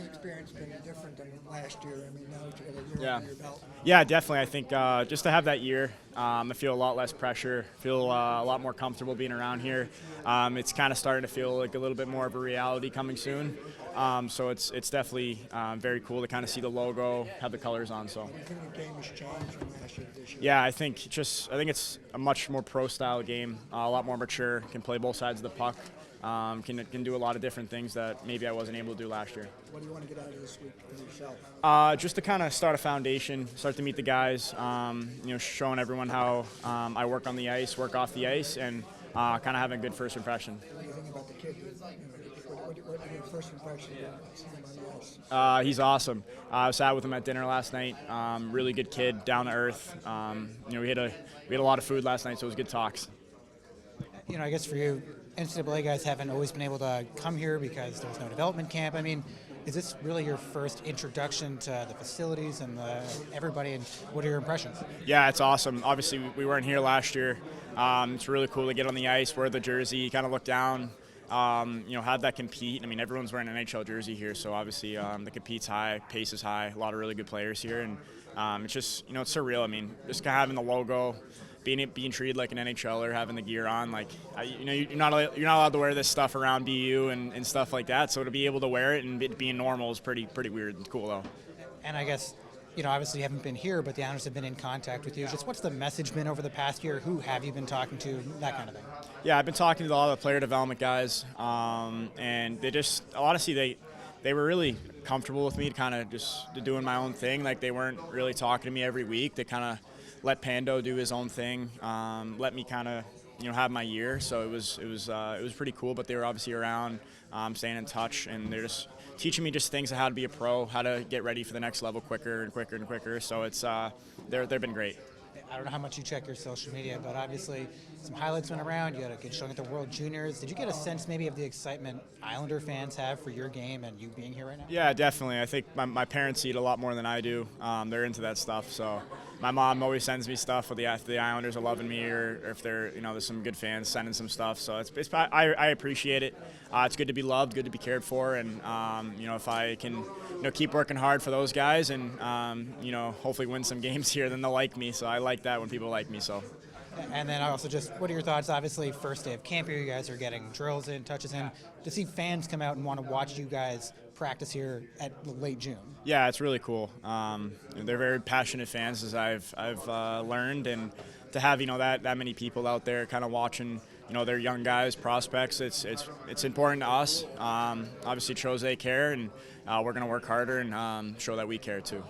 experience been different than last year? I mean, now that you got a year Yeah. under your belt. Yeah, definitely. I think just to have that year, I feel a lot less pressure, feel a lot more comfortable being around here. It's kind of starting to feel like a little bit more of a reality coming soon. So it's definitely very cool to kind of see the logo, have the colors on. So Do you think the game has changed from last year to this year? yeah, I think it's a much more pro style game, a lot more mature, can play both sides of the puck. Can do a lot of different things that maybe I wasn't able to do last year. What do you want to get out of this week for yourself? Just to kind of start a foundation, start to meet the guys, showing everyone how I work on the ice, work off the ice, and kind of having a good first impression. What do you think about the kid? What are your first impressions of seeing him on the ice? He's awesome. I sat with him at dinner last night. Really good kid, down to earth. We had a lot of food last night, so it was good talks. I guess for you, NCAA guys haven't always been able to come here because there's no development camp. I mean, is this really your first introduction to the facilities and everybody, and what are your impressions? Yeah, it's awesome. Obviously, we weren't here last year. It's really cool to get on the ice, wear the jersey, kind of look down, have that compete. I mean, everyone's wearing an NHL jersey here, so obviously the compete's high, pace is high, a lot of really good players here, and it's just, it's surreal. I mean, just having the logo, being treated like an NHLer, having the gear on, like you're not allowed to wear this stuff around BU and stuff like that. So to be able to wear it and it being normal is pretty weird and cool though. And I guess obviously you haven't been here, but the Islanders have been in contact with you. Just what's the message been over the past year? Who have you been talking to? That kind of thing. Yeah, I've been talking to a lot of the player development guys, and they just honestly they were really comfortable with me, kind of just doing my own thing. Like they weren't really talking to me every week. They kind of let Pando do his own thing, let me kind of have my year. So it was pretty cool. But they were obviously around, staying in touch, and they're just teaching me just things of how to be a pro, how to get ready for the next level quicker and quicker and quicker. So it's they've been great. I don't know how much you check your social media, but obviously some highlights went around. You had a good showing at the World Juniors. Did you get a sense maybe of the excitement Islander fans have for your game and you being here right now? Yeah, definitely. I think my parents see it a lot more than I do. They're into that stuff. So my mom always sends me stuff if the Islanders are loving me, or if they're there's some good fans sending some stuff. So I appreciate it. It's good to be loved, good to be cared for, and if I can keep working hard for those guys and hopefully win some games here, then they'll like me. So I like that when people like me. So. And then also just, what are your thoughts? Obviously, first day of camp here, you guys are getting drills in, touches in. To see fans come out and want to watch you guys practice here at late June. Yeah, it's really cool. They're very passionate fans, as I've learned, and to have that many people out there kind of watching their young guys, prospects. It's important to us. Obviously, it shows they care, and we're going to work harder and show that we care too.